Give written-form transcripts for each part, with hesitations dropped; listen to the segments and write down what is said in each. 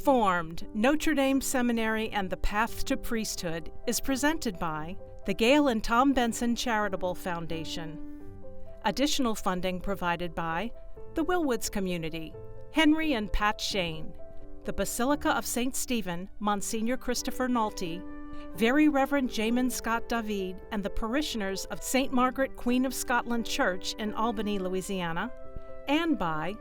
Reformed, Notre Dame Seminary and the Path to Priesthood is presented by the Gail and Tom Benson Charitable Foundation. Additional funding provided by the Willwoods Community, Henry and Pat Shane, the Basilica of St. Stephen, Monsignor Christopher Nolte, Very Reverend Jamin Scott David, and the parishioners of St. Margaret Queen of Scotland Church in Albany, Louisiana, and by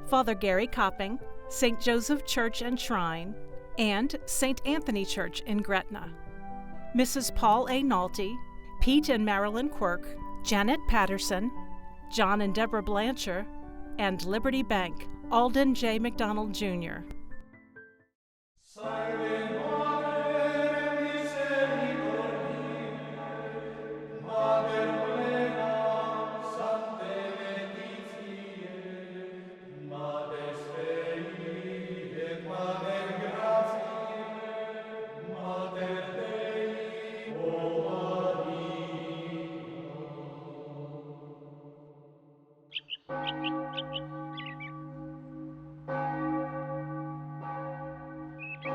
Father Gary Copping, St. Joseph Church and Shrine, and St. Anthony Church in Gretna. Mrs. Paul A. Nolte, Pete and Marilyn Quirk, Janet Patterson, John and Deborah Blancher, and Liberty Bank, Alden J. McDonald, Jr.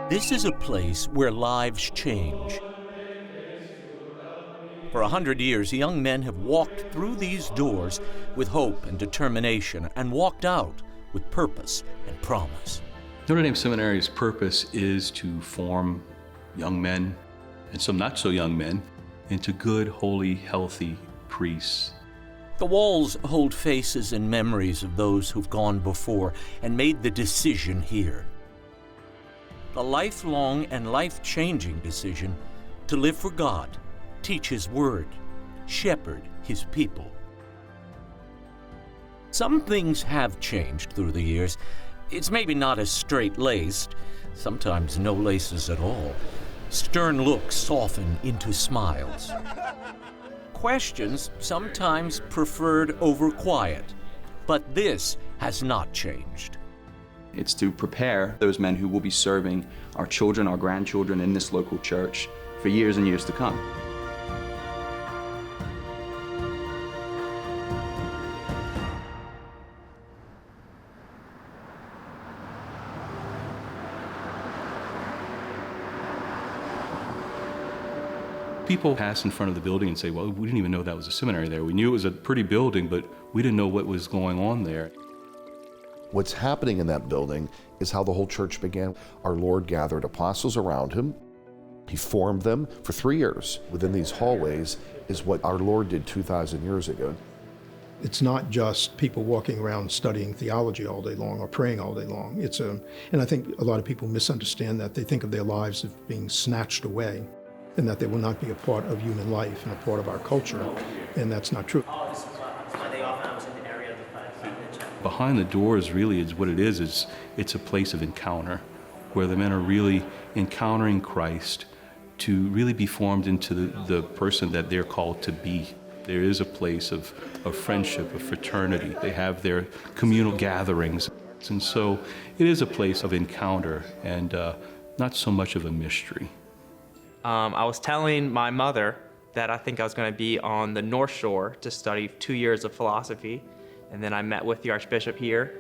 This is a place where lives change. For 100 years, young men have walked through these doors with hope and determination and walked out with purpose and promise. Notre Dame Seminary's purpose is to form young men, and some not so young men, into good, holy, healthy priests. The walls hold faces and memories of those who've gone before and made the decision here. A lifelong and life-changing decision to live for God, teach His Word, shepherd His people. Some things have changed through the years. It's maybe not as straight-laced, sometimes no laces at all. Stern looks soften into smiles. Questions sometimes preferred over quiet, but this has not changed. It's to prepare those men who will be serving our children, our grandchildren in this local church for years and years to come. People pass in front of the building and say, well, we didn't even know that was a seminary there. We knew it was a pretty building, but we didn't know what was going on there. What's happening in that building is how the whole church began. Our Lord gathered apostles around Him. He formed them for 3 years. Within these hallways is what our Lord did 2,000 years ago. It's not just people walking around studying theology all day long or praying all day long. And I think a lot of people misunderstand that. They think of their lives as being snatched away and that they will not be a part of human life and a part of our culture, and that's not true. Behind the doors really is what it is it's a place of encounter where the men are really encountering Christ to really be formed into the person that they're called to be. There is a place of friendship, of fraternity. They have their communal gatherings. And so it is a place of encounter and not so much of a mystery. I was telling my mother that I think I was going to be on the North Shore to study 2 years of philosophy. And then I met with the Archbishop here,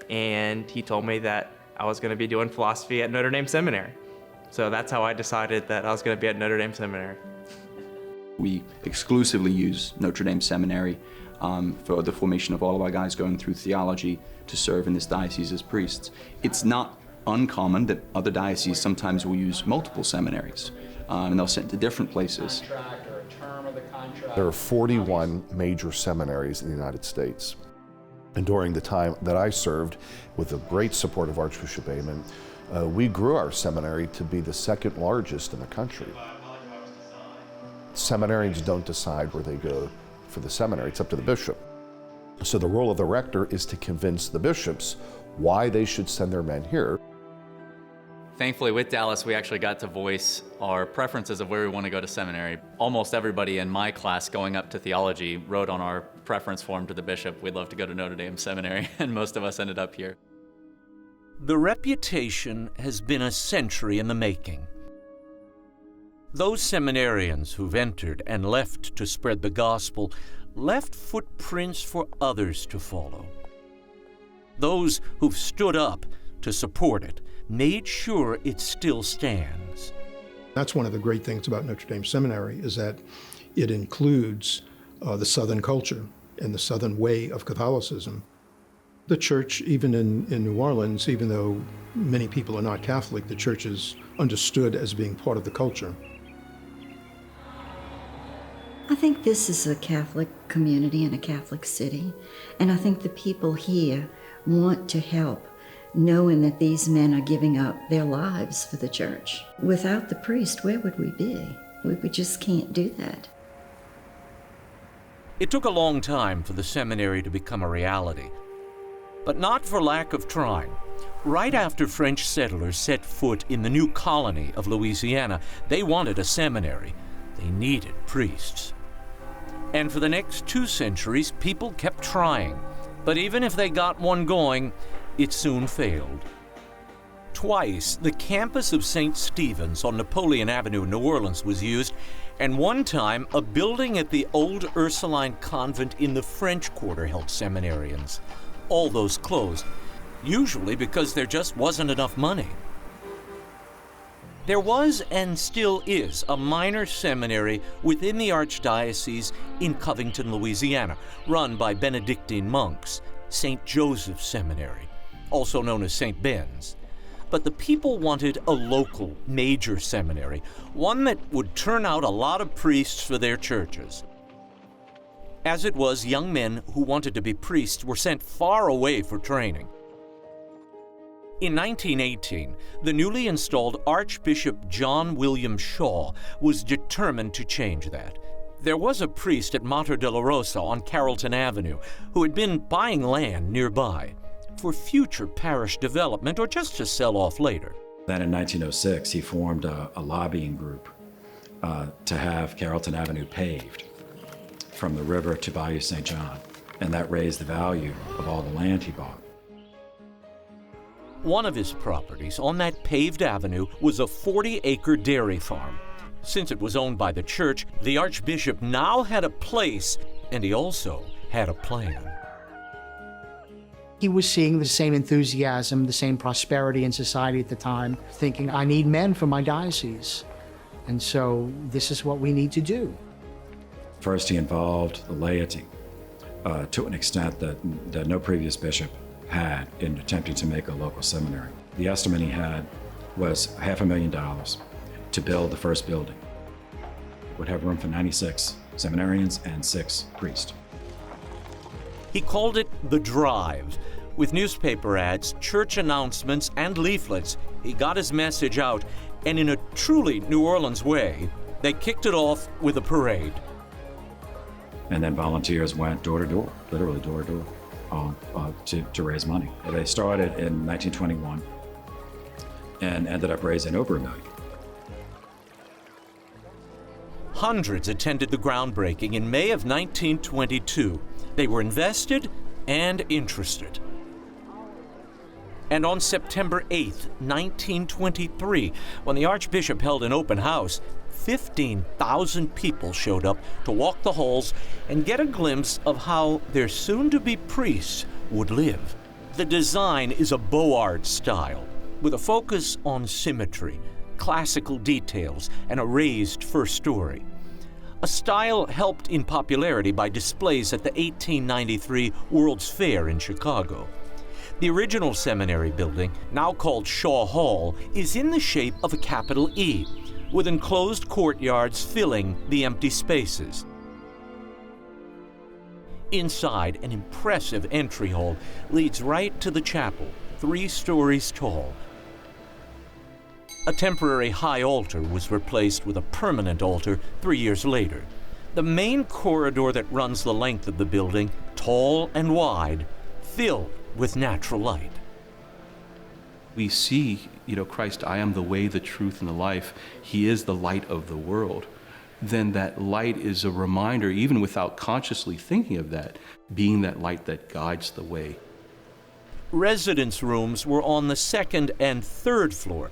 and he told me that I was going to be doing philosophy at Notre Dame Seminary. So that's how I decided that I was going to be at Notre Dame Seminary. We exclusively use Notre Dame Seminary for the formation of all of our guys going through theology to serve in this diocese as priests. It's not uncommon that other dioceses sometimes will use multiple seminaries, and they'll send to different places. There are 41 major seminaries in the United States. And during the time that I served, with the great support of Archbishop Amen, we grew our seminary to be the second largest in the country. Seminarians don't decide where they go for the seminary, it's up to the bishop. So the role of the rector is to convince the bishops why they should send their men here. Thankfully, with Dallas, we actually got to voice our preferences of where we want to go to seminary. Almost everybody in my class going up to theology wrote on our preference form to the bishop, we'd love to go to Notre Dame Seminary, and most of us ended up here. The reputation has been a century in the making. Those seminarians who've entered and left to spread the gospel left footprints for others to follow. Those who've stood up to support it made sure it still stands. That's one of the great things about Notre Dame Seminary, is that it includes the Southern culture and the Southern way of Catholicism. The church, even in New Orleans, even though many people are not Catholic, the church is understood as being part of the culture. I think this is a Catholic community and a Catholic city, and I think the people here want to help, knowing that these men are giving up their lives for the church. Without the priest, where would we be? We just can't do that. It took a long time for the seminary to become a reality, but not for lack of trying. Right after French settlers set foot in the new colony of Louisiana, they wanted a seminary. They needed priests. And for the next 2 centuries, people kept trying. But even if they got one going, it soon failed. Twice, the campus of St. Stephen's on Napoleon Avenue in New Orleans was used, and one time, a building at the old Ursuline convent in the French Quarter held seminarians. All those closed, usually because there just wasn't enough money. There was and still is a minor seminary within the Archdiocese in Covington, Louisiana, run by Benedictine monks, St. Joseph's Seminary, also known as St. Ben's. But the people wanted a local, major seminary, one that would turn out a lot of priests for their churches. As it was, young men who wanted to be priests were sent far away for training. In 1918, the newly installed Archbishop John William Shaw was determined to change that. There was a priest at Mater de la Rosa on Carrollton Avenue who had been buying land nearby for future parish development or just to sell off later. Then in 1906, he formed a lobbying group to have Carrollton Avenue paved from the river to Bayou St. John, and that raised the value of all the land he bought. One of his properties on that paved avenue was a 40-acre dairy farm. Since it was owned by the church, the Archbishop now had a place, and he also had a plan. He was seeing the same enthusiasm, the same prosperity in society at the time, thinking, I need men for my diocese. And so this is what we need to do. First, he involved the laity to an extent that no previous bishop had in attempting to make a local seminary. The estimate he had was $500,000 to build the first building. It would have room for 96 seminarians and 6 priests. He called it The Drive. With newspaper ads, church announcements, and leaflets, he got his message out, and in a truly New Orleans way, they kicked it off with a parade. And then volunteers went door to door, literally door to door, to raise money. They started in 1921 and ended up raising over $1 million. Hundreds attended the groundbreaking in May of 1922. They were invested and interested. And on September 8th, 1923, when the Archbishop held an open house, 15,000 people showed up to walk the halls and get a glimpse of how their soon-to-be priests would live. The design is a Beaux Arts style, with a focus on symmetry, classical details, and a raised first story. A style helped in popularity by displays at the 1893 World's Fair in Chicago. The original seminary building, now called Shaw Hall, is in the shape of a capital E, with enclosed courtyards filling the empty spaces. Inside, an impressive entry hall leads right to the chapel, 3 stories tall. A temporary high altar was replaced with a permanent altar 3 years later. The main corridor that runs the length of the building, tall and wide, filled with natural light. We see, Christ, I am the way, the truth, and the life. He is the light of the world. Then that light is a reminder, even without consciously thinking of that, being that light that guides the way. Residence rooms were on the 2nd and 3rd floor.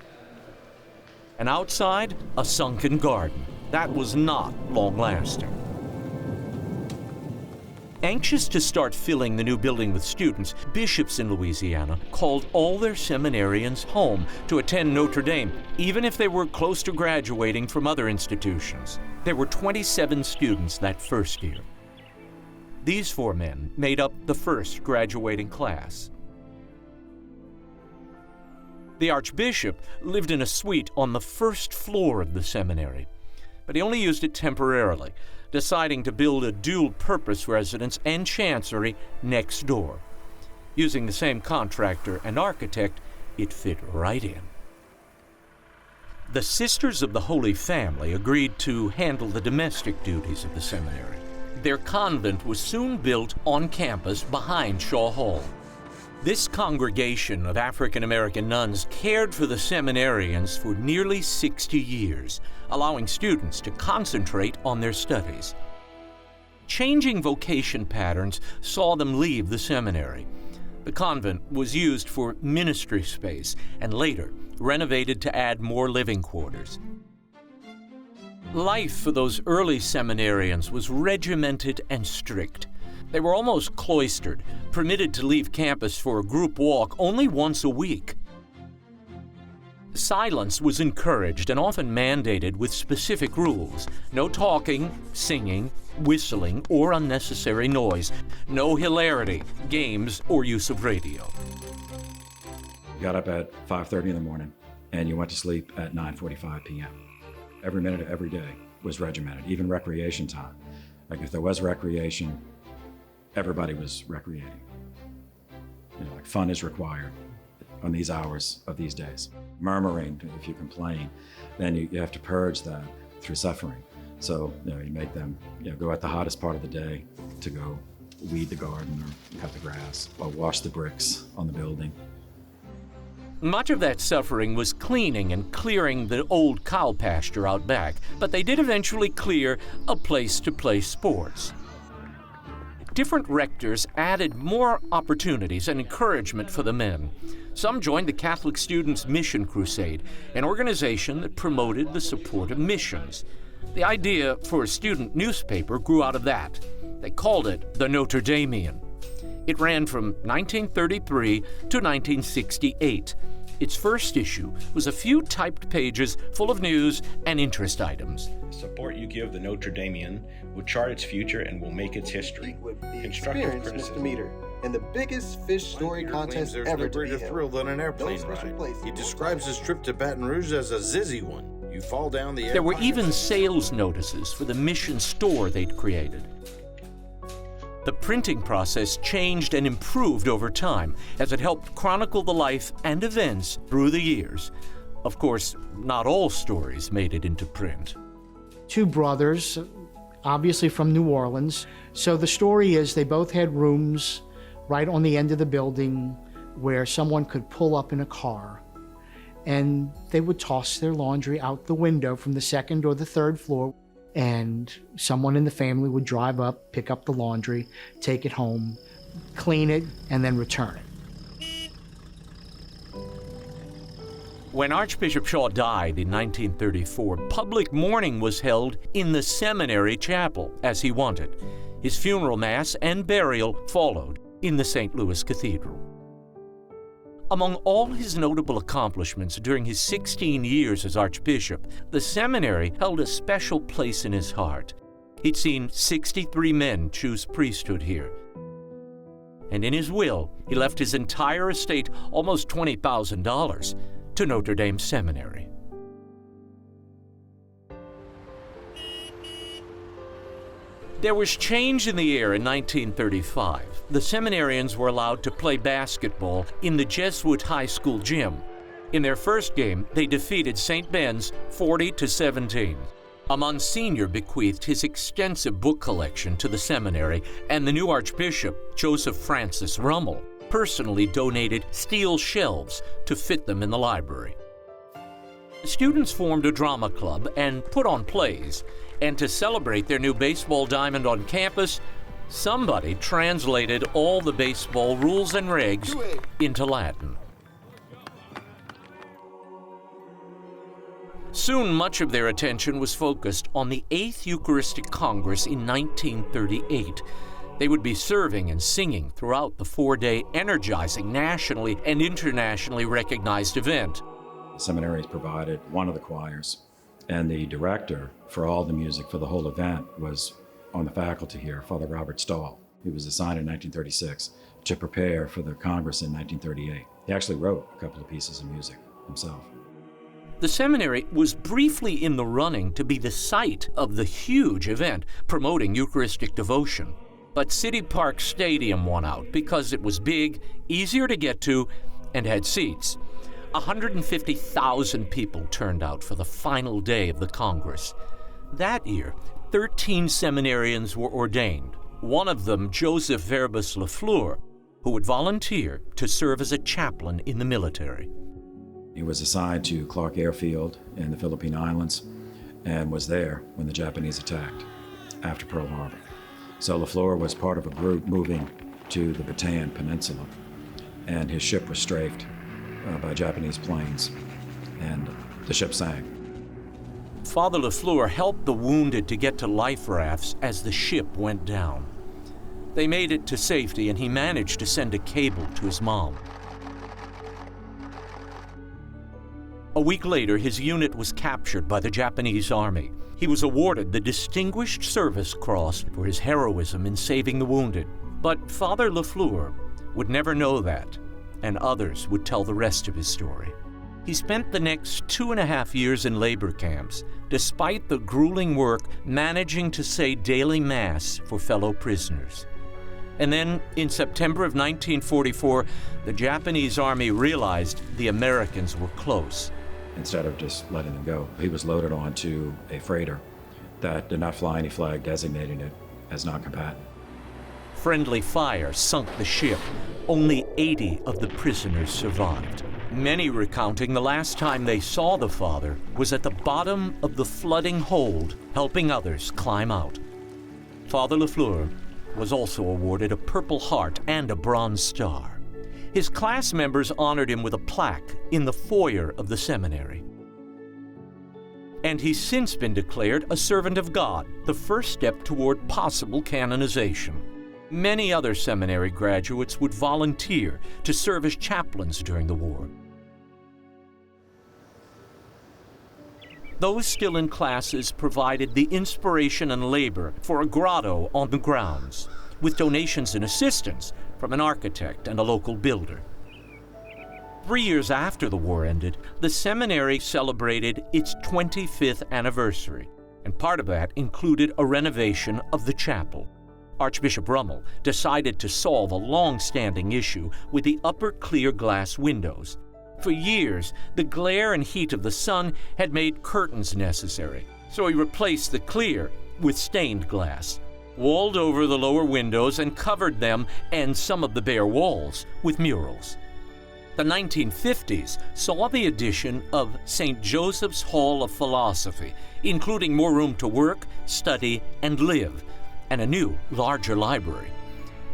And outside, a sunken garden. That was not long-lasting. Anxious to start filling the new building with students, bishops in Louisiana called all their seminarians home to attend Notre Dame, even if they were close to graduating from other institutions. There were 27 students that first year. These 4 men made up the first graduating class. The Archbishop lived in a suite on the first floor of the seminary, but he only used it temporarily, deciding to build a dual-purpose residence and chancery next door. Using the same contractor and architect, it fit right in. The Sisters of the Holy Family agreed to handle the domestic duties of the seminary. Their convent was soon built on campus behind Shaw Hall. This congregation of African-American nuns cared for the seminarians for nearly 60 years, allowing students to concentrate on their studies. Changing vocation patterns saw them leave the seminary. The convent was used for ministry space and later renovated to add more living quarters. Life for those early seminarians was regimented and strict. They were almost cloistered, permitted to leave campus for a group walk only once a week. Silence was encouraged and often mandated with specific rules. No talking, singing, whistling, or unnecessary noise. No hilarity, games, or use of radio. You got up at 5:30 in the morning and you went to sleep at 9:45 p.m. Every minute of every day was regimented, even recreation time. Like if there was recreation, everybody was recreating. Like fun is required on these hours of these days. Murmuring, if you complain, then you have to purge that through suffering. So you make them go at the hottest part of the day to go weed the garden or cut the grass or wash the bricks on the building. Much of that suffering was cleaning and clearing the old cow pasture out back, but they did eventually clear a place to play sports. Different rectors added more opportunities and encouragement for the men. Some joined the Catholic Students' Mission Crusade, an organization that promoted the support of missions. The idea for a student newspaper grew out of that. They called it the Notre Damean. It ran from 1933 to 1968. Its first issue was a few typed pages full of news and interest items. The support you give the Notre Damean will chart its future and will make its history. With the Constructive experienced criticism. Mr. Meter and the biggest fish story contest there's ever no to be greater held. thrill than an airplane No special ride. place. He describes his trip to Baton Rouge as a zizzy one. You fall down the air. There were even sales notices for the mission store they'd created. The printing process changed and improved over time as it helped chronicle the life and events through the years. Of course, not all stories made it into print. 2 brothers, obviously from New Orleans. So the story is they both had rooms right on the end of the building where someone could pull up in a car and they would toss their laundry out the window from the 2nd or the 3rd floor. And someone in the family would drive up, pick up the laundry, take it home, clean it, and then return it. When Archbishop Shaw died in 1934, public mourning was held in the seminary chapel, as he wanted. His funeral mass and burial followed in the St. Louis Cathedral. Among all his notable accomplishments during his 16 years as Archbishop, the seminary held a special place in his heart. He'd seen 63 men choose priesthood here. And in his will, he left his entire estate, almost $20,000, to Notre Dame Seminary. There was change in the air in 1935. The seminarians were allowed to play basketball in the Jesuit High School gym. In their first game, they defeated St. Ben's 40-17. A Monsignor bequeathed his extensive book collection to the seminary, and the new Archbishop, Joseph Francis Rummel, personally donated steel shelves to fit them in the library. Students formed a drama club and put on plays, and to celebrate their new baseball diamond on campus, somebody translated all the baseball rules and regs into Latin. Soon, much of their attention was focused on the 8th Eucharistic Congress in 1938. They would be serving and singing throughout the 4-day, energizing, nationally and internationally recognized event. The seminaries provided one of the choirs, and the director for all the music for the whole event was on the faculty here, Father Robert Stahl. He was assigned in 1936 to prepare for the Congress in 1938. He actually wrote a couple of pieces of music himself. The seminary was briefly in the running to be the site of the huge event promoting Eucharistic devotion. But City Park Stadium won out because it was big, easier to get to, and had seats. 150,000 people turned out for the final day of the Congress. That year, 13 seminarians were ordained, one of them Joseph Verbus Lafleur, who would volunteer to serve as a chaplain in the military. He was assigned to Clark Airfield in the Philippine Islands and was there when the Japanese attacked after Pearl Harbor. So Lafleur was part of a group moving to the Bataan Peninsula, and his ship was strafed by Japanese planes, and the ship sank. Father Lafleur helped the wounded to get to life rafts as the ship went down. They made it to safety, and he managed to send a cable to his mom. A week later, his unit was captured by the Japanese army. He was awarded the Distinguished Service Cross for his heroism in saving the wounded. But Father Lafleur would never know that, and others would tell the rest of his story. He spent the next 2.5 years in labor camps, despite the grueling work managing to say daily Mass for fellow prisoners. And then, in September of 1944, the Japanese army realized the Americans were close. Instead of just letting them go, he was loaded onto a freighter that did not fly any flag designating it as non-combatant. Friendly fire sunk the ship. Only 80 of the prisoners survived. Many recounting the last time they saw the father was at the bottom of the flooding hold, helping others climb out. Father Lafleur was also awarded a Purple Heart and a Bronze Star. His class members honored him with a plaque in the foyer of the seminary. And he's since been declared a servant of God, the first step toward possible canonization. Many other seminary graduates would volunteer to serve as chaplains during the war. Those still in classes provided the inspiration and labor for a grotto on the grounds, with donations and assistance from an architect and a local builder. 3 years after the war ended, the seminary celebrated its 25th anniversary, and part of that included a renovation of the chapel. Archbishop Rummel decided to solve a long-standing issue with the upper clear glass windows. For years, the glare and heat of the sun had made curtains necessary, so he replaced the clear with stained glass, walled over the lower windows and covered them and some of the bare walls with murals. The 1950s saw the addition of St. Joseph's Hall of Philosophy, including more room to work, study, and live, and a new, larger library.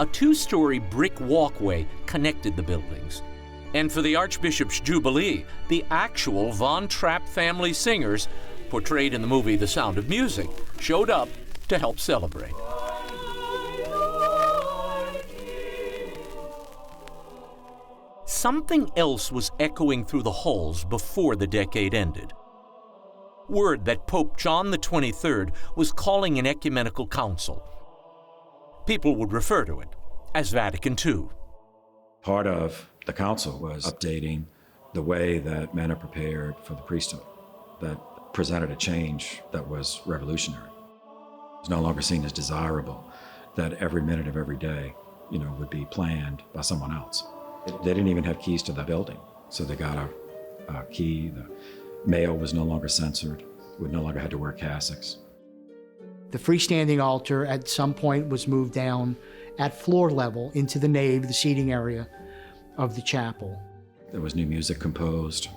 A 2-story brick walkway connected the buildings. And for the Archbishop's Jubilee, the actual Von Trapp family singers, portrayed in the movie The Sound of Music, showed up to help celebrate. Something else was echoing through the halls before the decade ended. Word that Pope John XXIII was calling an ecumenical council. People would refer to it as Vatican II. Part of the council was updating the way that men are prepared for the priesthood, that presented a change that was revolutionary. It was no longer seen as desirable that every minute of every day, would be planned by someone else. They didn't even have keys to the building, so they got a key. The mail was no longer censored. We no longer had to wear cassocks. The freestanding altar at some point was moved down at floor level into the nave, the seating area of the chapel. There was new music composed.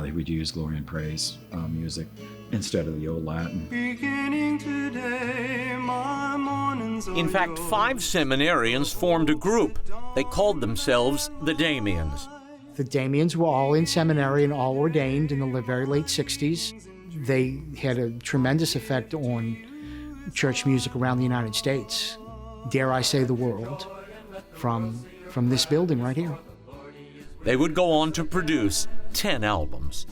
They would use glory and praise music instead of the old Latin. Beginning today, my mornings are In fact, 5 seminarians formed a group. They called themselves the Damians. The Damians were all in seminary and all ordained in the very late 60s. They had a tremendous effect on church music around the United States. dare I say, the world from this building right here. They would go on to produce 10 albums.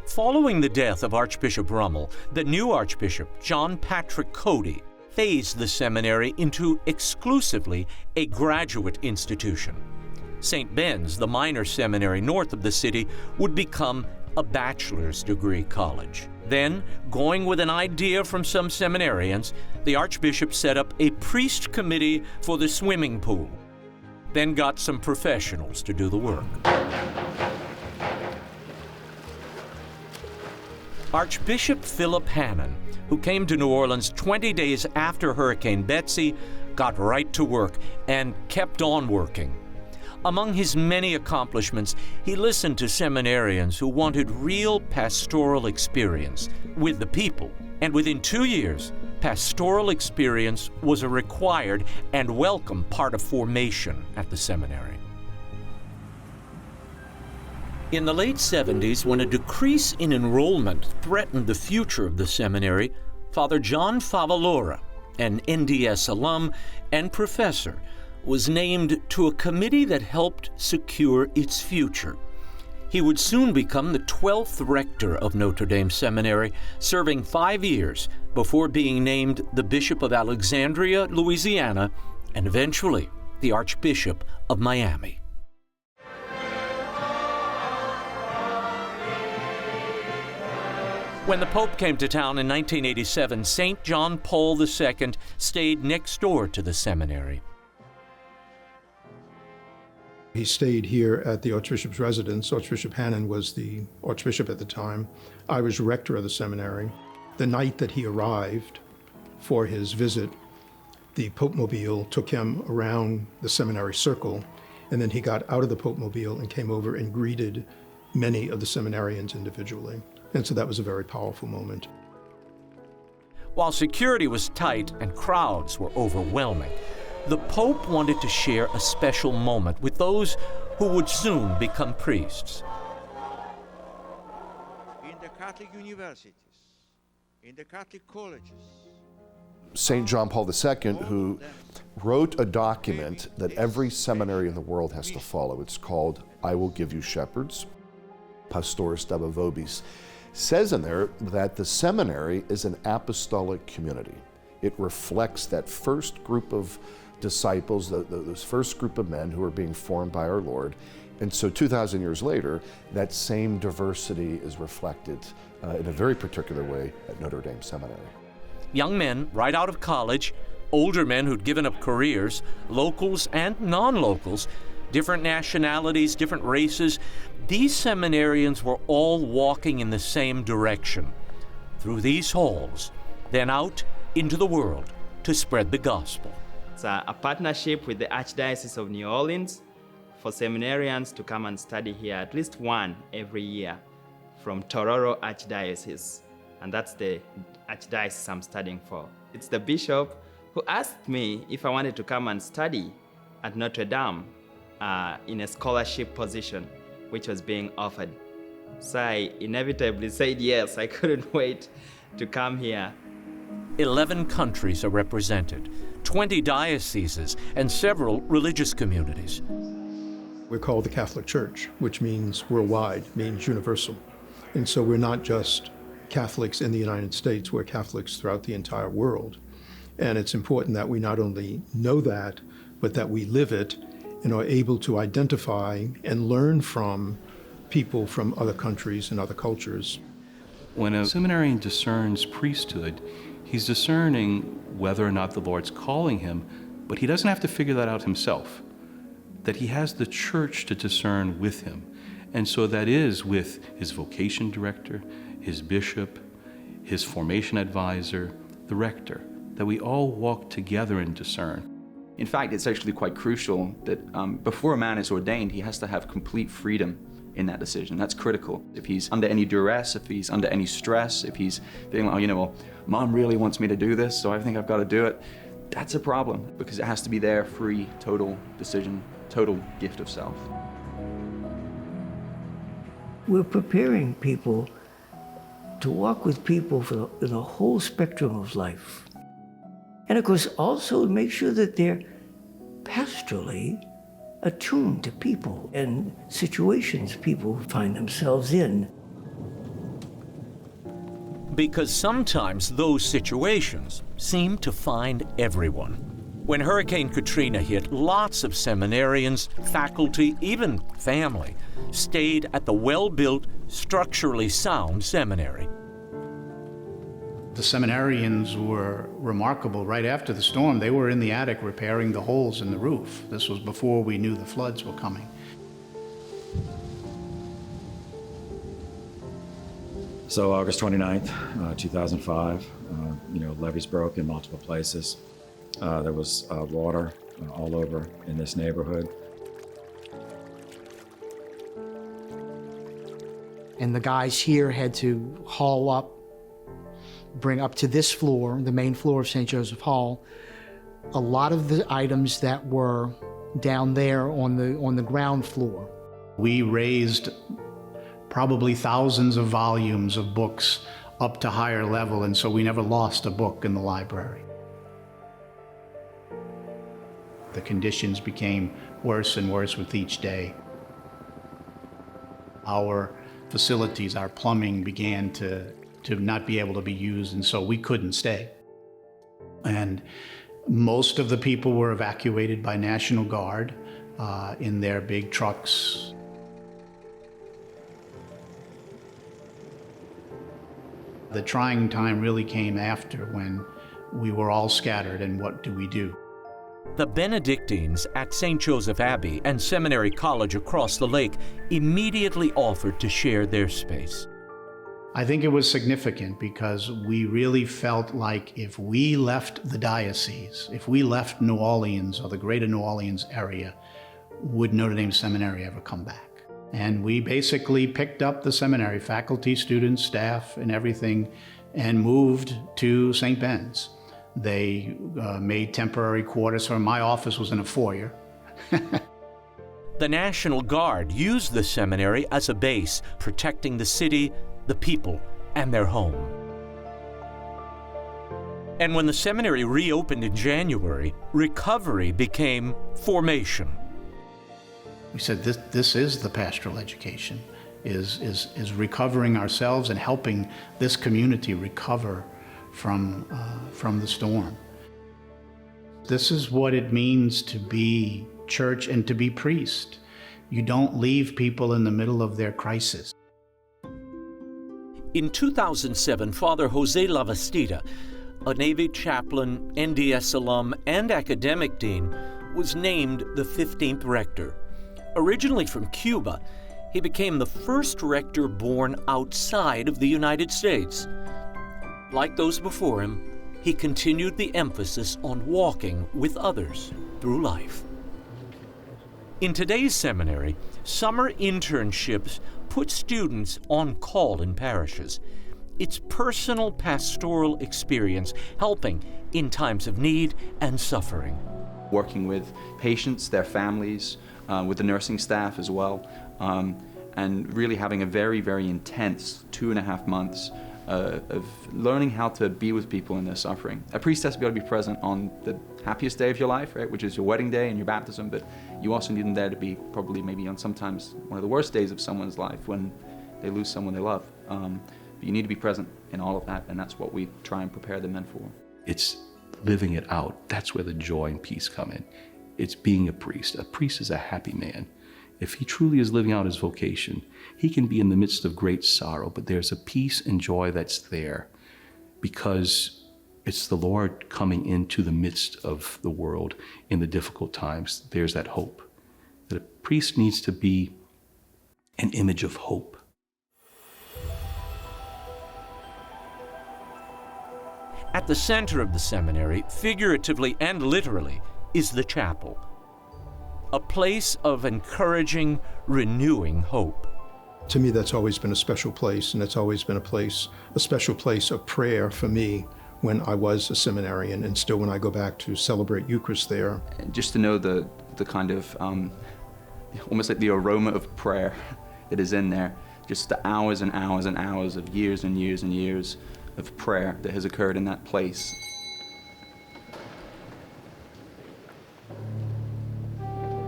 Following the death of Archbishop Rummel, the new Archbishop, John Patrick Cody, phased the seminary into exclusively a graduate institution. St. Ben's, the minor seminary north of the city, would become a bachelor's degree college. Then, going with an idea from some seminarians, the Archbishop set up a priest committee for the swimming pool, then got some professionals to do the work. Archbishop Philip Hannon, who came to New Orleans 20 days after Hurricane Betsy, got right to work and kept on working. Among his many accomplishments, he listened to seminarians who wanted real pastoral experience with the people. And within 2 years, pastoral experience was a required and welcome part of formation at the seminary. In the late 70s, when a decrease in enrollment threatened the future of the seminary, Father John Favalora, an NDS alum and professor, was named to a committee that helped secure its future. He would soon become the 12th rector of Notre Dame Seminary, serving 5 years before being named the Bishop of Alexandria, Louisiana, and eventually the Archbishop of Miami. When the Pope came to town in 1987, St. John Paul II stayed next door to the seminary. He stayed here at the Archbishop's residence. Archbishop Hannon was the Archbishop at the time. I was rector of the seminary. The night that he arrived for his visit, the Pope-mobile took him around the seminary circle, and then he got out of the Pope-mobile and came over and greeted many of the seminarians individually. And so that was a very powerful moment. While security was tight and crowds were overwhelming, the Pope wanted to share a special moment with those who would soon become priests. In the Catholic universities, in the Catholic colleges, St. John Paul II, who wrote a document that every seminary in the world has to follow. It's called I Will Give You Shepherds, Pastores Daba Vobis, says in there that the seminary is an apostolic community. It reflects that first group of disciples, those first group of men who are being formed by our Lord. And so 2,000 years later, that same diversity is reflected in a very particular way at Notre Dame Seminary. Young men right out of college, older men who'd given up careers, locals and non-locals, different nationalities, different races, these seminarians were all walking in the same direction, through these halls, then out into the world to spread the gospel. It's a partnership with the Archdiocese of New Orleans for seminarians to come and study here, at least one every year, from Tororo Archdiocese. And that's the Archdiocese I'm studying for. It's the bishop who asked me if I wanted to come and study at Notre Dame in a scholarship position, which was being offered. So I inevitably said yes. I couldn't wait to come here. 11 countries are represented, 20 dioceses, and several religious communities. We're called the Catholic Church, which means worldwide, means universal. And so we're not just Catholics in the United States, we're Catholics throughout the entire world. And it's important that we not only know that, but that we live it and are able to identify and learn from people from other countries and other cultures. When a seminarian discerns priesthood, he's discerning whether or not the Lord's calling him, but he doesn't have to figure that out himself, that he has the church to discern with him. And so that is with his vocation director, his bishop, his formation advisor, the rector, that we all walk together and discern. In fact, it's actually quite crucial that before a man is ordained, he has to have complete freedom in that decision. That's critical. If he's under any duress, if he's under any stress, if he's feeling like, well, Mom really wants me to do this, so I think I've got to do it, that's a problem because it has to be their free, total decision, total gift of self. We're preparing people to walk with people for the whole spectrum of life. And of course, also make sure that they're pastorally attuned to people and situations people find themselves in. Because sometimes those situations seem to find everyone. When Hurricane Katrina hit, lots of seminarians, faculty, even family, stayed at the well-built, structurally sound seminary. The seminarians were remarkable. Right after the storm, they were in the attic repairing the holes in the roof. This was before we knew the floods were coming. So August 29th, 2005, levees broke in multiple places. There was water all over in this neighborhood. And the guys here had to haul up, bring up to this floor, the main floor of St. Joseph Hall, a lot of the items that were down there on the ground floor. We raised probably thousands of volumes of books up to higher level, and so we never lost a book in the library. The conditions became worse and worse with each day. Our facilities, our plumbing began to not be able to be used, and so we couldn't stay. And most of the people were evacuated by National Guard in their big trucks. The trying time really came after, when we were all scattered, and what do we do? The Benedictines at St. Joseph Abbey and Seminary College across the lake immediately offered to share their space. I think it was significant because we really felt like if we left the diocese, if we left New Orleans or the greater New Orleans area, would Notre Dame Seminary ever come back? And we basically picked up the seminary, faculty, students, staff, and everything, and moved to St. Ben's. They made temporary quarters for my office was in a foyer. The National Guard used the seminary as a base, protecting the city, the people, and their home. And when the seminary reopened in January, recovery became formation. We said this is the pastoral education, is recovering ourselves and helping this community recover from the storm. This is what it means to be church and to be priest. You don't leave people in the middle of their crisis. In 2007, Father Jose Lavastida, a Navy chaplain, NDS alum, and academic dean, was named the 15th rector. Originally from Cuba, he became the first rector born outside of the United States. Like those before him, he continued the emphasis on walking with others through life. In today's seminary, summer internships put students on call in parishes. It's personal pastoral experience, helping in times of need and suffering. Working with patients, their families, with the nursing staff as well, and really having a very, very intense 2.5 months of learning how to be with people in their suffering. A priest has to be able to be present on the happiest day of your life, right, which is your wedding day and your baptism, but you also need them there to be probably maybe on sometimes one of the worst days of someone's life when they lose someone they love. But you need to be present in all of that, and that's what we try and prepare the men for. It's living it out. That's where the joy and peace come in. It's being a priest. A priest is a happy man. If he truly is living out his vocation, he can be in the midst of great sorrow, but there's a peace and joy that's there because it's the Lord coming into the midst of the world in the difficult times. There's that hope. That a priest needs to be an image of hope. At the center of the seminary, figuratively and literally, is the chapel. A place of encouraging, renewing hope. To me, that's always been a special place, and it's always been a special place of prayer for me when I was a seminarian, and still when I go back to celebrate Eucharist there. Just to know the kind of, almost like the aroma of prayer that is in there, Just the hours and hours and hours of years and years and years of prayer that has occurred in that place.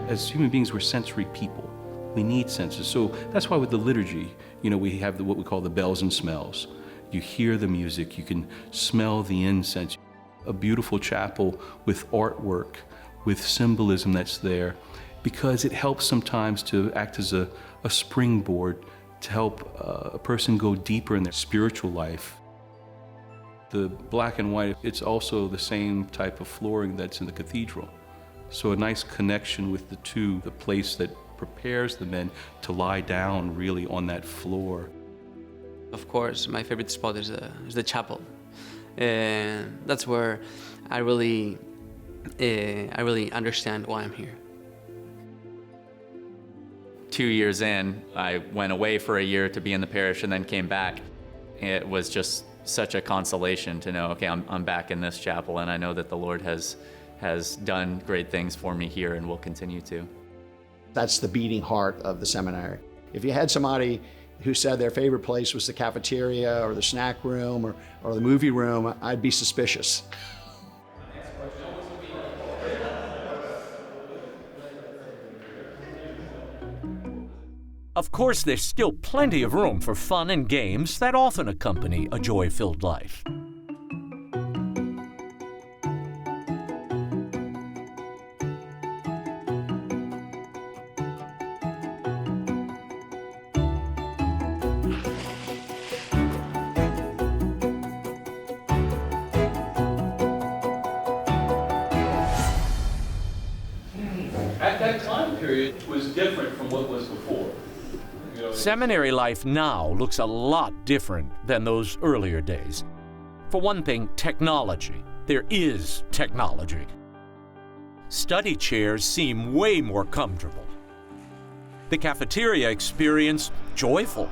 As human beings, we're sensory people. We need senses. So that's why with the liturgy, we have what we call the bells and smells. You hear the music, you can smell the incense. A beautiful chapel with artwork, with symbolism that's there, because it helps sometimes to act as a springboard to help a person go deeper in their spiritual life. The black and white, it's also the same type of flooring that's in the cathedral. So a nice connection with the two, the place that prepares the men to lie down really on that floor. Of course, my favorite spot is the chapel. And that's where I really understand why I'm here. 2 years in, I went away for a year to be in the parish and then came back. It was just such a consolation to know, okay, I'm back in this chapel, and I know that the Lord has done great things for me here and will continue to. That's the beating heart of the seminary. If you had somebody who said their favorite place was the cafeteria or the snack room or the movie room, I'd be suspicious. Of course, there's still plenty of room for fun and games that often accompany a joy-filled life. At that time period was different from what was before. Seminary life now looks a lot different than those earlier days. For one thing, technology. There is technology. Study chairs seem way more comfortable. The cafeteria experience, joyful.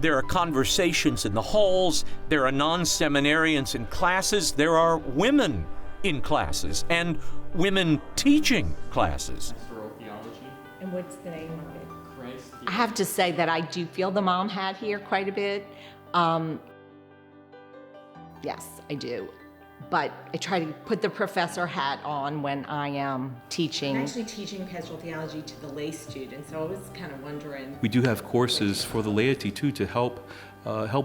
There are conversations in the halls, there are non-seminarians in classes, there are women in classes, and women teaching classes. And what's the name of it? I have to say that I do feel the mom hat here quite a bit. Yes, I do. But I try to put the professor hat on when I am teaching. I'm actually teaching pastoral theology to the lay students, so I was kind of wondering. We do have courses for the laity too to help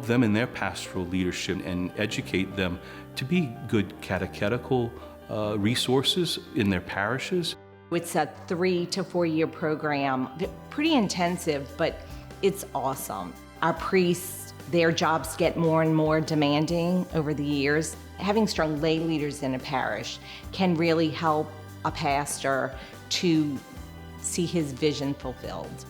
them in their pastoral leadership and educate them to be good catechetical resources in their parishes. It's a 3 to 4 year program, pretty intensive, but it's awesome. Our priests, their jobs get more and more demanding over the years. Having strong lay leaders in a parish can really help a pastor to see his vision fulfilled.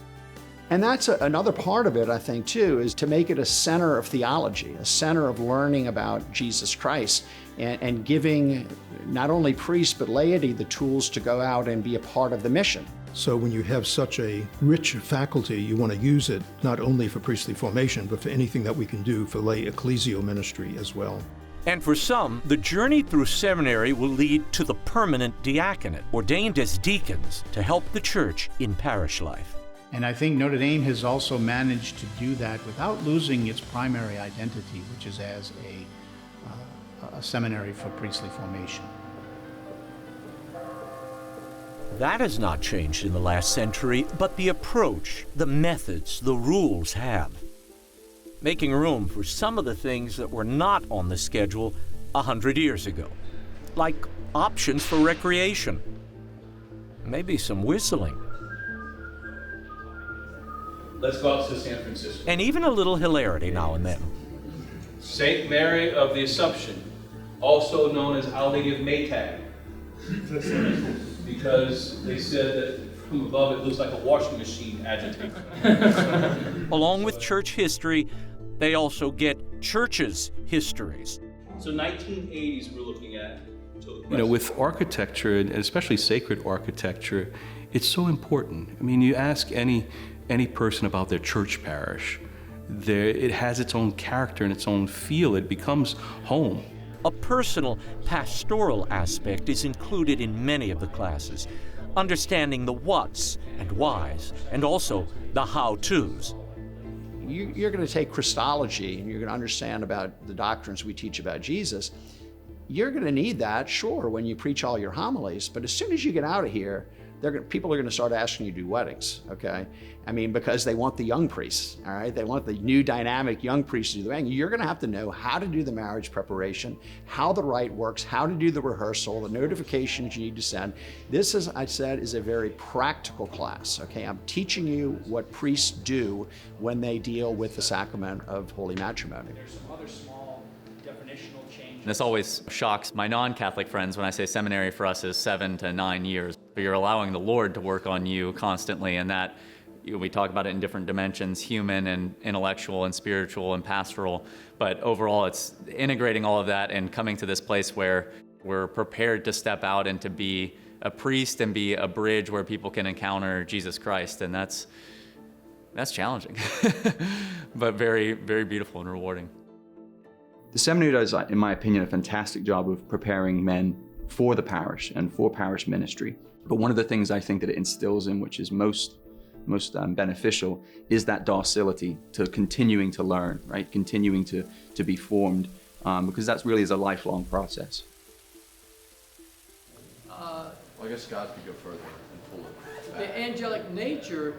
And that's another part of it, I think, too, is to make it a center of theology, a center of learning about Jesus Christ, and giving not only priests but laity the tools to go out and be a part of the mission. So when you have such a rich faculty, you want to use it not only for priestly formation, but for anything that we can do for lay ecclesial ministry as well. And for some, the journey through seminary will lead to the permanent diaconate, ordained as deacons to help the church in parish life. And I think Notre Dame has also managed to do that without losing its primary identity, which is as a seminary for priestly formation. That has not changed in the last century, but the approach, the methods, the rules have. Making room for some of the things that were not on the schedule 100 years ago, like options for recreation, maybe some whistling. Let's go out to San Francisco. And even a little hilarity now and then. St. Mary of the Assumption, also known as Our Lady of Maytag, because they said that from above it looks like a washing machine agitating. Along with church history, they also get churches' histories. So 1980s we're looking at. With architecture, and especially sacred architecture, it's so important. I mean, you ask any person about their church parish, it has its own character and its own feel. It becomes home. A personal, pastoral aspect is included in many of the classes. understanding the whats and whys, and also the how-tos. You're going to take Christology and you're going to understand about the doctrines we teach about Jesus. You're going to need that, sure, when you preach all your homilies, but as soon as you get out of here, people are going to start asking you to do weddings, okay? I mean, because they want the young priests, all right? They want the new dynamic young priests to do the wedding. You're going to have to know how to do the marriage preparation, how the rite works, how to do the rehearsal, the notifications you need to send. This, as I said, is a very practical class, okay? I'm teaching you what priests do when they deal with the sacrament of holy matrimony. There's some other small definitional changes. This always shocks my non-Catholic friends when I say seminary for us is 7 to 9 years. But you're allowing the Lord to work on you constantly, and that we talk about it in different dimensions, human and intellectual and spiritual and pastoral. But overall, it's integrating all of that and coming to this place where we're prepared to step out and to be a priest and be a bridge where people can encounter Jesus Christ. And that's challenging, but very, very beautiful and rewarding. The seminary does, in my opinion, a fantastic job of preparing men for the parish and for parish ministry. But one of the things I think that it instills in, which is most beneficial, is that docility to continuing to learn, right? Continuing to be formed, because that really is a lifelong process. Well, I guess God could go further and pull it back. The angelic nature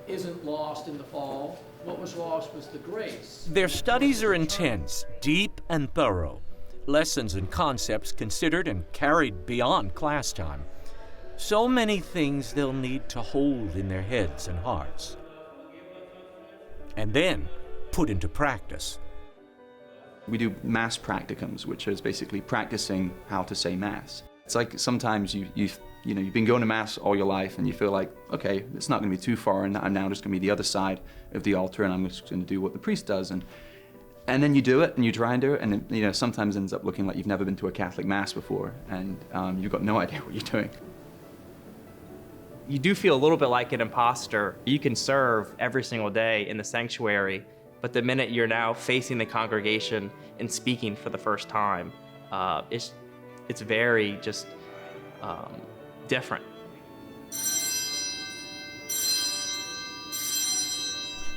isn't lost in the fall. What was lost was the grace. Their studies are intense, deep, and thorough. Lessons and concepts considered and carried beyond class time. So many things they'll need to hold in their heads and hearts. And then put into practice. We do Mass practicums, which is basically practicing how to say Mass. It's like sometimes you've been going to Mass all your life and you feel like, okay, it's not going to be too far, and I'm now just going to be the other side of the altar and I'm just going to do what the priest does. And then you do it and you try and do it, and it sometimes ends up looking like you've never been to a Catholic Mass before and you've got no idea what you're doing. You do feel a little bit like an imposter. You can serve every single day in the sanctuary, but the minute you're now facing the congregation and speaking for the first time, it's very just different.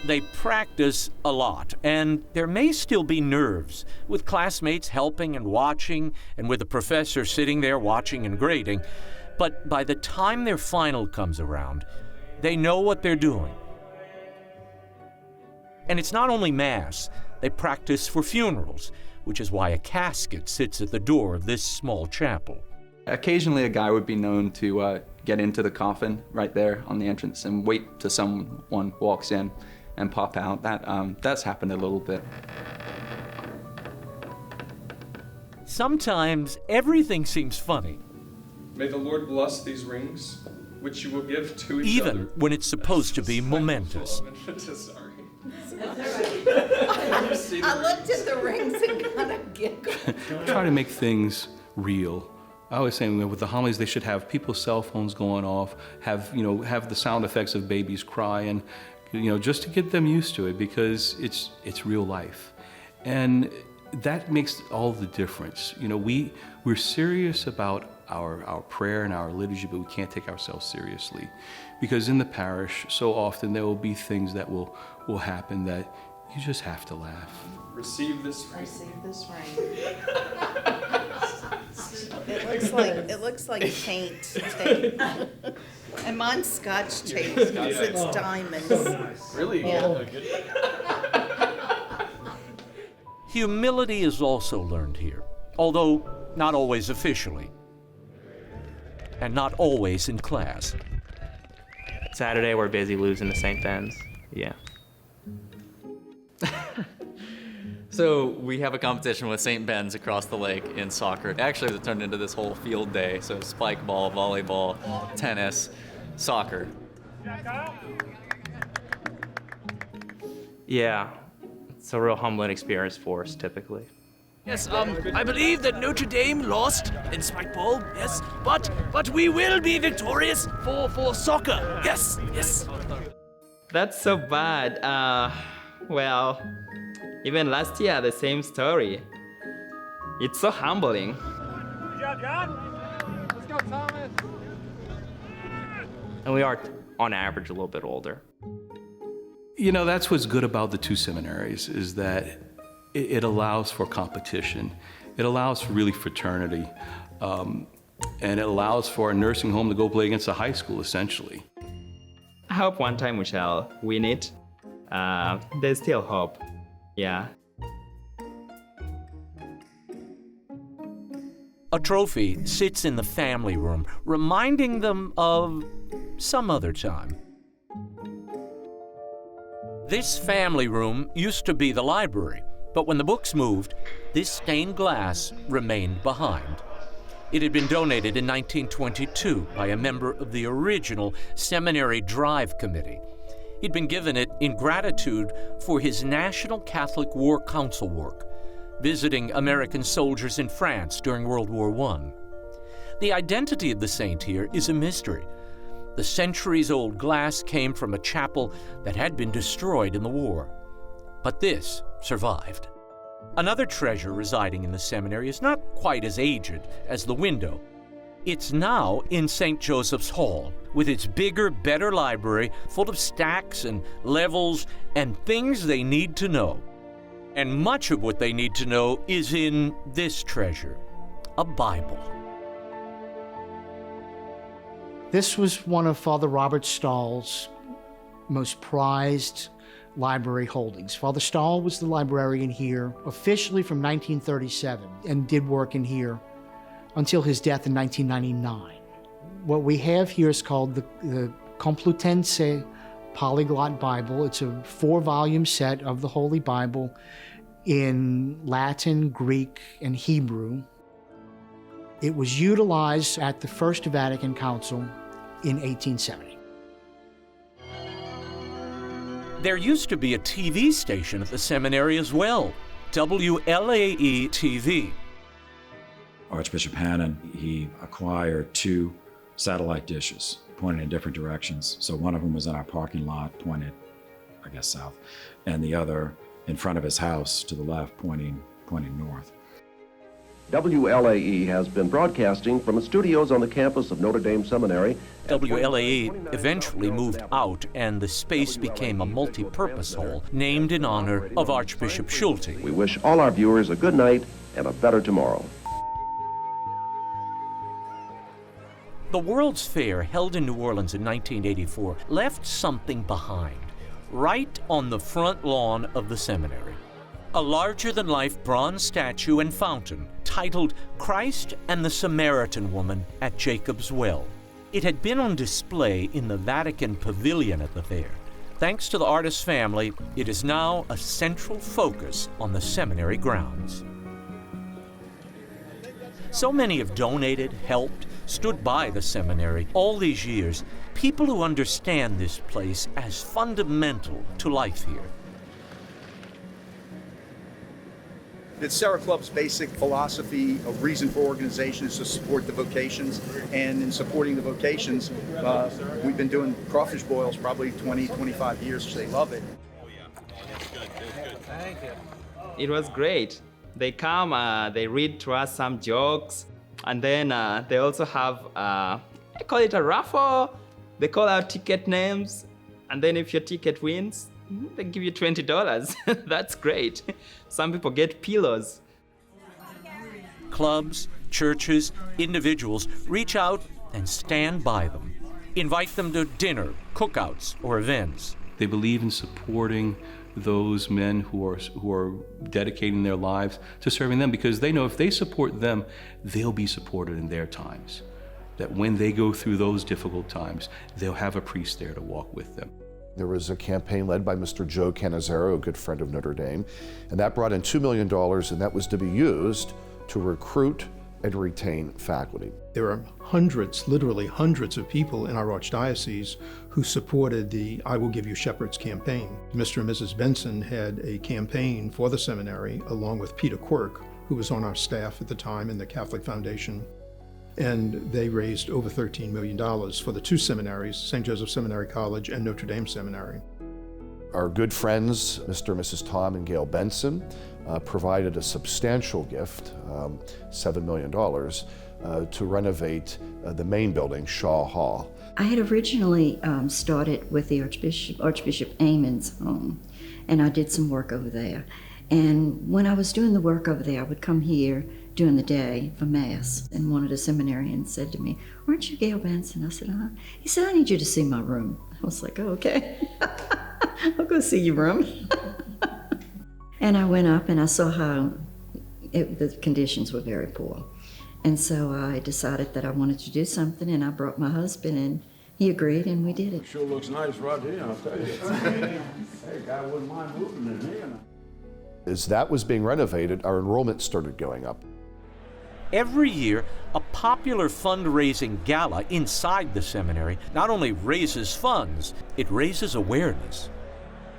They practice a lot, and there may still be nerves, with classmates helping and watching, and with a professor sitting there watching and grading. But by the time their final comes around, they know what they're doing. And it's not only Mass. They practice for funerals, which is why a casket sits at the door of this small chapel. Occasionally a guy would be known to get into the coffin right there on the entrance and wait till someone walks in and pop out. That's happened a little bit. Sometimes everything seems funny. May the Lord bless these rings, which you will give to each other. Even when it's supposed to be momentous. Sorry. I looked at the rings and kind of giggled. Try to make things real. I always say with the homilies, they should have people's cell phones going off, have the sound effects of babies crying, just to get them used to it, because it's real life. And that makes all the difference. We're serious about our prayer and our liturgy, but we can't take ourselves seriously, because in the parish so often there will be things that will happen that you just have to laugh. Receive this ring. Receive this ring. It looks like paint tape. And mine's Scotch tape because it's diamonds. Really? Yeah. Humility is also learned here, although not always officially, and not always in class. Saturday, we're busy losing to St. Ben's. Yeah. So we have a competition with St. Ben's across the lake in soccer. Actually, it turned into this whole field day. So spike ball, volleyball, tennis, soccer. Yeah, it's a real humbling experience for us typically. Yes, I believe that Notre Dame lost in spike ball, yes, but we will be victorious for soccer, yes. That's so bad. Well, even last year, the same story. It's so humbling. Good job, John. Let's go, Thomas. and we are on average a little bit older. You know, that's what's good about the two seminaries, is that it allows for competition. It allows for really fraternity. And it allows for a nursing home to go play against a high school, essentially. I hope one time we shall win it. There's still hope. Yeah. A trophy sits in the family room, reminding them of some other time. This family room used to be the library, but when the books moved, this stained glass remained behind. It had been donated in 1922 by a member of the original Seminary Drive Committee. He'd been given it in gratitude for his National Catholic War Council work, visiting American soldiers in France during World War I. The identity of the saint here is a mystery. The centuries-old glass came from a chapel that had been destroyed in the war. But this survived. Another treasure residing in the seminary is not quite as aged as the window. It's now in St. Joseph's Hall, with its bigger, better library full of stacks and levels and things they need to know. And much of what they need to know is in this treasure, a Bible. This was one of Father Robert Stahl's most prized library holdings. Father Stahl was the librarian here officially from 1937 and did work in here until his death in 1999. What we have here is called the Complutense Polyglot Bible. It's a 4-volume set of the Holy Bible in Latin, Greek, and Hebrew. It was utilized at the First Vatican Council in 1870. There used to be a TV station at the seminary as well, WLAE-TV. Archbishop Hannon, he acquired 2 satellite dishes pointing in different directions. So one of them was in our parking lot, pointed, I guess, south, and the other in front of his house to the left, pointing north. WLAE has been broadcasting from its studios on the campus of Notre Dame Seminary. WLAE eventually moved out, and the space became a multi-purpose hall named in honor of Archbishop Schulte. We wish all our viewers a good night and a better tomorrow. The World's Fair, held in New Orleans in 1984, left something behind, right on the front lawn of the seminary. A larger-than-life bronze statue and fountain titled Christ and the Samaritan Woman at Jacob's Well. It had been on display in the Vatican Pavilion at the fair. Thanks to the artist's family, it is now a central focus on the seminary grounds. So many have donated, helped, stood by the seminary all these years, people who understand this place as fundamental to life here. The Serra Club's basic philosophy of reason for organization is to support the vocations, and in supporting the vocations, we've been doing crawfish boils probably 20, 25 years. They love it. Thank you. It was great. They come, they read to us some jokes, and then they also have, I call it a raffle. They call out ticket names, and then if your ticket wins, they give you $20. That's great. Some people get pillows. Clubs, churches, individuals reach out and stand by them. Invite them to dinner, cookouts, or events. They believe in supporting those men who are dedicating their lives to serving them, because they know if they support them, they'll be supported in their times. That when they go through those difficult times, they'll have a priest there to walk with them. There was a campaign led by Mr. Joe Cannizzaro, a good friend of Notre Dame, and that brought in $2 million, and that was to be used to recruit and retain faculty. There are hundreds, literally hundreds of people in our archdiocese who supported the I Will Give You Shepherds campaign. Mr. and Mrs. Benson had a campaign for the seminary along with Peter Quirk, who was on our staff at the time in the Catholic Foundation. And they raised over $13 million for the 2 seminaries, St. Joseph Seminary College and Notre Dame Seminary. Our good friends, Mr. and Mrs. Tom and Gail Benson, provided a substantial gift, $7 million, to renovate the main building, Shaw Hall. I had originally started with the Archbishop Amon's home, and I did some work over there. And when I was doing the work over there, I would come here during the day for Mass, and one of the seminarians said to me, "Aren't you Gail Benson?" I said, "Uh-huh." He said, "I need you to see my room." I was like, "Oh, okay. I'll go see your room." And I went up and I saw how the conditions were very poor. And so I decided that I wanted to do something, and I brought my husband, and he agreed, and we did it. Sure looks nice right here, I'll tell you. Hey, guy wouldn't mind moving in here. As that was being renovated, our enrollment started going up. Every year, a popular fundraising gala inside the seminary not only raises funds, it raises awareness.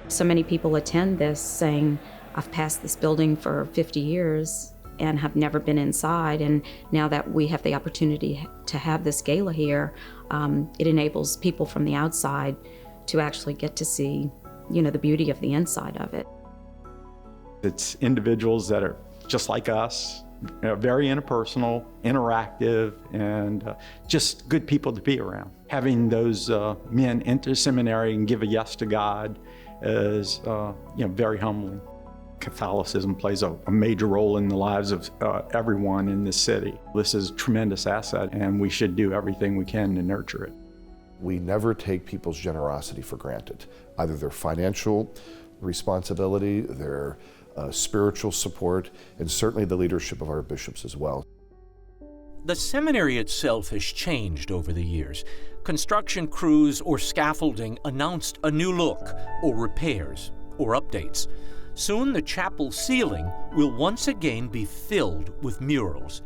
So many people attend this saying, "I've passed this building for 50 years and have never been inside, and now that we have the opportunity to have this gala here, it enables people from the outside to actually get to see, the beauty of the inside of it." It's individuals that are just like us, very interpersonal, interactive, and just good people to be around. Having those men enter seminary and give a yes to God is very humbling. Catholicism plays a major role in the lives of everyone in this city. This is a tremendous asset, and we should do everything we can to nurture it. We never take people's generosity for granted, either their financial responsibility, their spiritual support, and certainly the leadership of our bishops as well. The seminary itself has changed over the years. Construction crews or scaffolding announced a new look, or repairs, or updates. Soon the chapel ceiling will once again be filled with murals,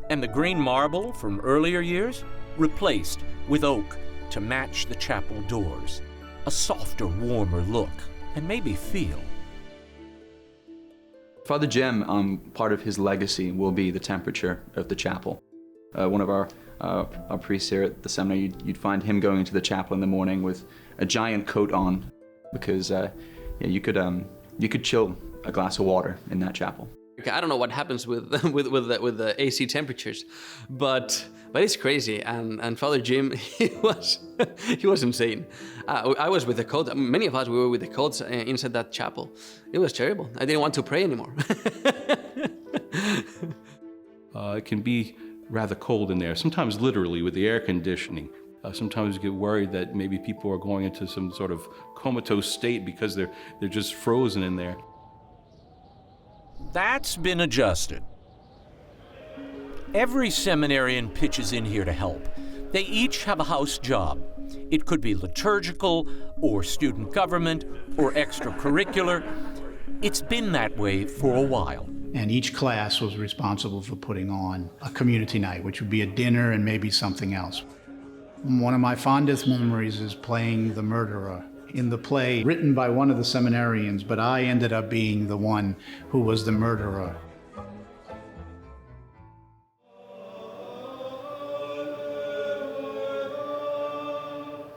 and the green marble from earlier years replaced with oak to match the chapel doors. A softer, warmer look, and maybe feel. Father Jim, part of his legacy will be the temperature of the chapel. One of our priests here at the seminary, you'd find him going into the chapel in the morning with a giant coat on, because you could chill a glass of water in that chapel. I don't know what happens with the AC temperatures, but it's crazy. And Father Jim, he was insane. I was with the coat. Many of us were with the coats inside that chapel. It was terrible. I didn't want to pray anymore. It can be rather cold in there, sometimes literally with the air conditioning. Sometimes you get worried that maybe people are going into some sort of comatose state because they're just frozen in there. That's been adjusted. Every seminarian pitches in here to help. They each have a house job. It could be liturgical, or student government, or extracurricular. It's been that way for a while. And each class was responsible for putting on a community night, which would be a dinner and maybe something else. One of my fondest memories is playing the murderer in the play written by one of the seminarians, but I ended up being the one who was the murderer.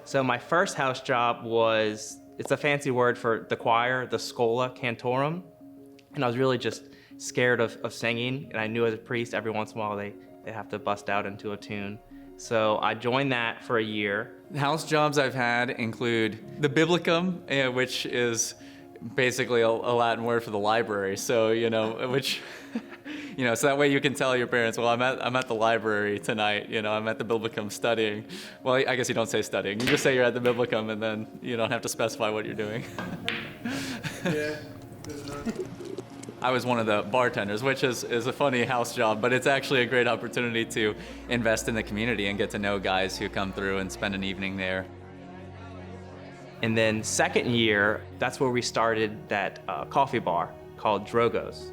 So my first house job was, it's a fancy word for the choir, the Schola Cantorum. And I was really just scared of singing. And I knew as a priest, every once in a while, they have to bust out into a tune. So I joined that for a year. House jobs I've had include the Biblicum, which is basically a Latin word for the library. So, so that way you can tell your parents, well, I'm at the library tonight, I'm at the Biblicum studying. Well, I guess you don't say studying. You just say you're at the Biblicum, and then you don't have to specify what you're doing. Yeah. I was one of the bartenders, which is a funny house job, but it's actually a great opportunity to invest in the community and get to know guys who come through and spend an evening there. And then second year, that's where we started that coffee bar called Drogo's.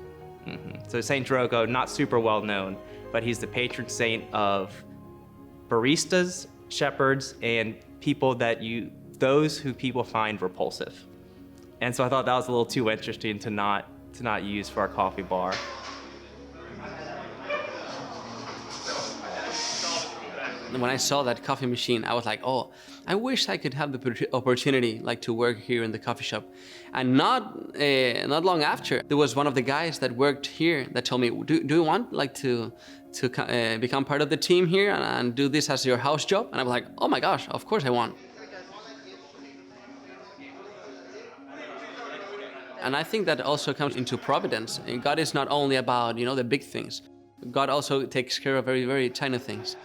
So Saint Drogo, not super well known, but he's the patron saint of baristas, shepherds, and people those who people find repulsive. And so I thought that was a little too interesting to not use for our coffee bar. When I saw that coffee machine, I was like, oh, I wish I could have the opportunity like to work here in the coffee shop. And not long after, there was one of the guys that worked here that told me, do you want like to become part of the team here and do this as your house job? And I was like, oh my gosh, of course I want. And I think that also comes into providence. And God is not only about, you know, the big things. God also takes care of very, very tiny things.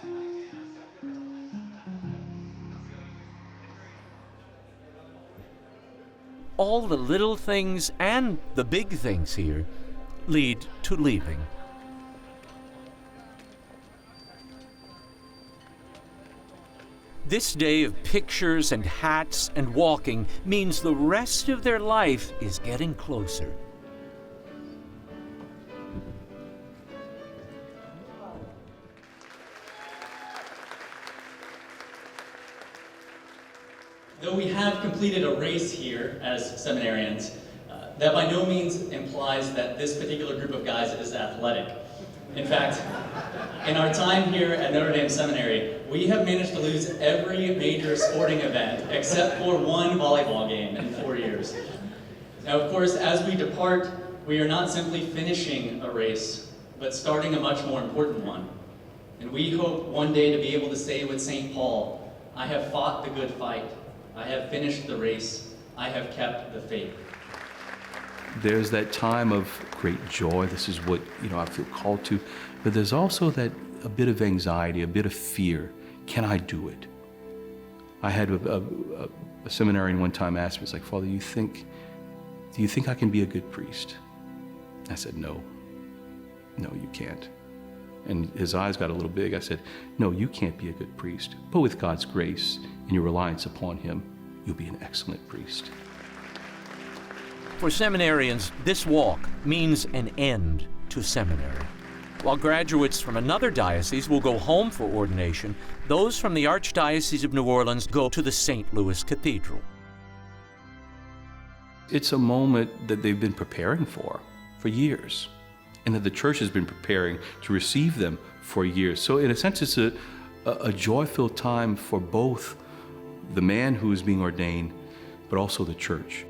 All the little things and the big things here lead to leaving. This day of pictures and hats and walking means the rest of their life is getting closer. Though we have completed a race here as seminarians, that by no means implies that this particular group of guys is athletic. In fact, in our time here at Notre Dame Seminary, we have managed to lose every major sporting event except for one volleyball game in 4 years. Now, of course, as we depart, we are not simply finishing a race, but starting a much more important one. And we hope one day to be able to say with St. Paul, I have fought the good fight. I have finished the race. I have kept the faith. There's that time of great joy. This is what, I feel called to. But there's also that a bit of anxiety, a bit of fear. Can I do it? I had a seminarian one time ask me, it's like, Father, do you think I can be a good priest? I said, no, you can't. And his eyes got a little big. I said, no, you can't be a good priest. But with God's grace and your reliance upon him, you'll be an excellent priest. For seminarians, this walk means an end to seminary. While graduates from another diocese will go home for ordination, those from the Archdiocese of New Orleans go to the St. Louis Cathedral. It's a moment that they've been preparing for years, and that the church has been preparing to receive them for years. So in a sense, it's a joy-filled time for both the man who is being ordained, but also the church.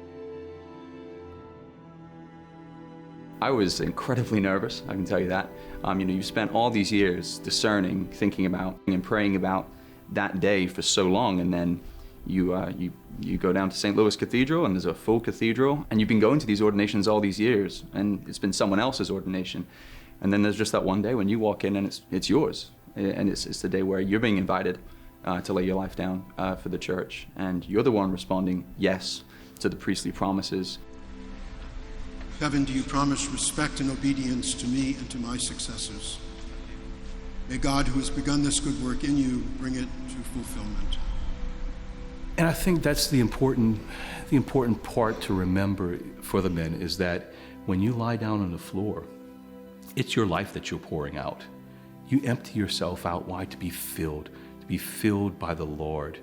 I was incredibly nervous, I can tell you that. You've spent all these years discerning, thinking about, and praying about that day for so long, and then you go down to St. Louis Cathedral, and there's a full cathedral, and you've been going to these ordinations all these years, and it's been someone else's ordination. And then there's just that one day when you walk in and it's yours, and it's the day where you're being invited to lay your life down for the church, and you're the one responding yes to the priestly promises. Heaven, do you promise respect and obedience to me and to my successors? May God, who has begun this good work in you, bring it to fulfillment. And I think that's the important part to remember for the men, is that when you lie down on the floor, it's your life that you're pouring out. You empty yourself out. Why? To be filled by the Lord.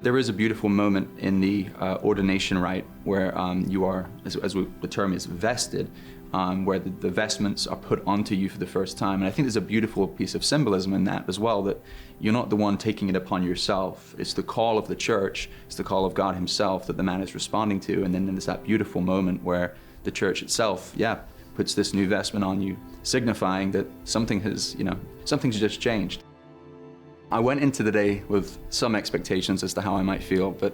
There is a beautiful moment in the ordination rite where you are, the term is, vested, where the vestments are put onto you for the first time. And I think there's a beautiful piece of symbolism in that as well, that you're not the one taking it upon yourself. It's the call of the church, it's the call of God himself that the man is responding to. And then there's that beautiful moment where the church itself, puts this new vestment on you, signifying that something's just changed. I went into the day with some expectations as to how I might feel, but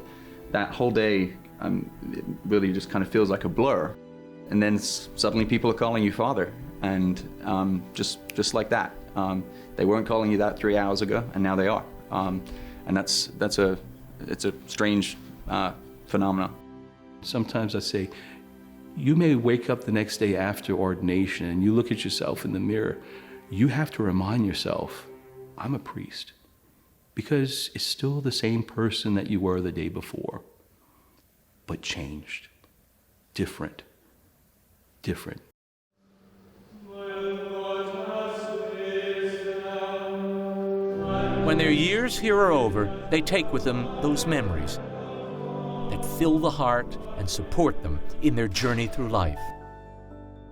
that whole day it really just kind of feels like a blur. And then suddenly people are calling you Father, and just like that. They weren't calling you that 3 hours ago, and now they are. And it's a strange phenomenon. Sometimes I say, you may wake up the next day after ordination and you look at yourself in the mirror. You have to remind yourself, I'm a priest. Because it's still the same person that you were the day before, but changed, different. When their years here are over, they take with them those memories that fill the heart and support them in their journey through life.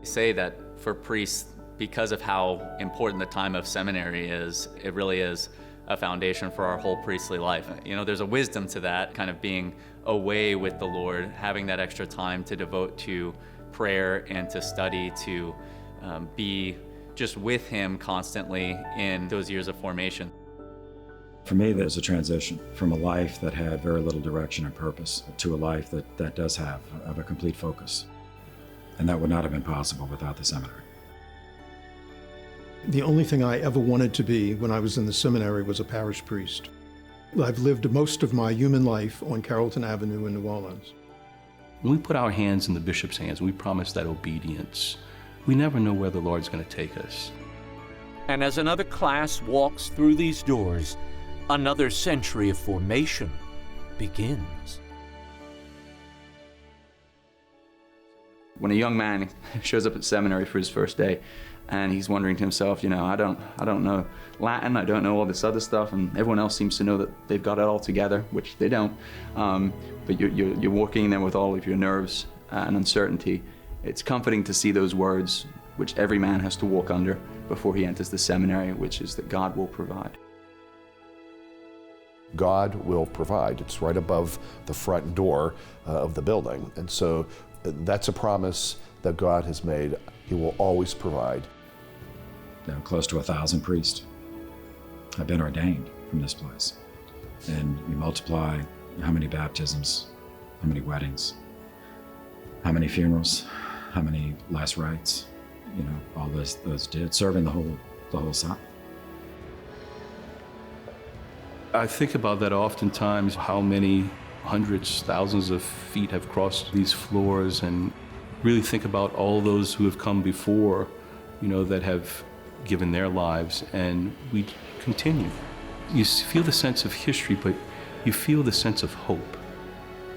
They say that for priests, because of how important the time of seminary is, it really is a foundation for our whole priestly life. You know, there's a wisdom to that, kind of being away with the Lord, having that extra time to devote to prayer and to study, to be just with Him constantly in those years of formation. For me, there's a transition from a life that had very little direction and purpose to a life that does have a complete focus. And that would not have been possible without the seminary. The only thing I ever wanted to be when I was in the seminary was a parish priest. I've lived most of my human life on Carrollton Avenue in New Orleans. When we put our hands in the bishop's hands, we promise that obedience. We never know where the Lord's going to take us. And as another class walks through these doors, another century of formation begins. When a young man shows up at seminary for his first day, and he's wondering to himself, you know, I don't know Latin, I don't know all this other stuff, and everyone else seems to know that they've got it all together, which they don't. But you're walking in there with all of your nerves and uncertainty. It's comforting to see those words, which every man has to walk under before he enters the seminary, which is that God will provide. God will provide. It's right above the front door of the building. And so that's a promise that God has made. He will always provide. Close to 1,000 priests have been ordained from this place. And you multiply how many baptisms, how many weddings, how many funerals, how many last rites, you know, all those did, serving the whole South. I think about that oftentimes, how many hundreds, thousands of feet have crossed these floors, and really think about all those who have come before, you know, that have given their lives, and we continue. You feel the sense of history, but you feel the sense of hope,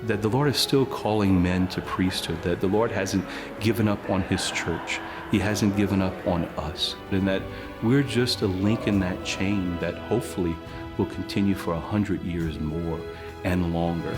that the Lord is still calling men to priesthood, that the Lord hasn't given up on His church. He hasn't given up on us, and that we're just a link in that chain that hopefully will continue for 100 years more and longer.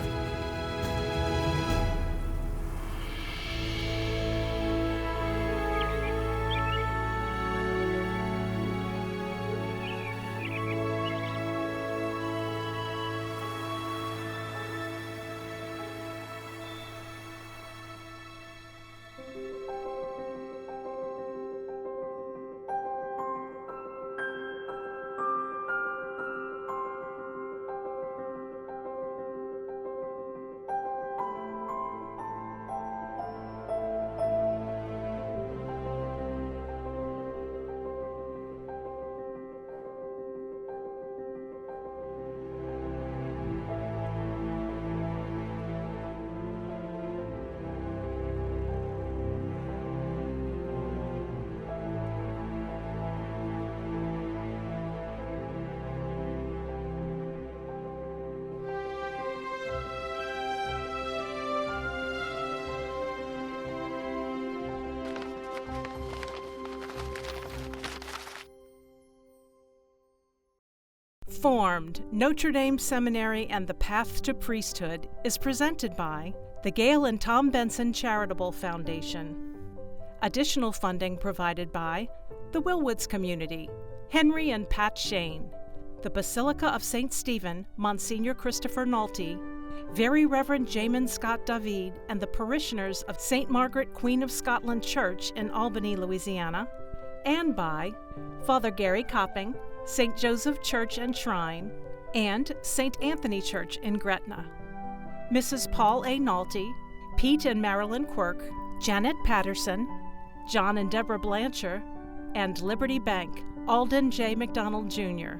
Formed, Notre Dame Seminary and the Path to Priesthood is presented by the Gail and Tom Benson Charitable Foundation. Additional funding provided by the Willwoods Community, Henry and Pat Shane, the Basilica of St. Stephen, Monsignor Christopher Nolte, Very Reverend Jamin Scott David, and the parishioners of St. Margaret Queen of Scotland Church in Albany, Louisiana, and by Father Gary Copping, St. Joseph Church and Shrine, and St. Anthony Church in Gretna. Mrs. Paul A. Nolte, Pete and Marilyn Quirk, Janet Patterson, John and Deborah Blancher, and Liberty Bank, Alden J. McDonald Jr.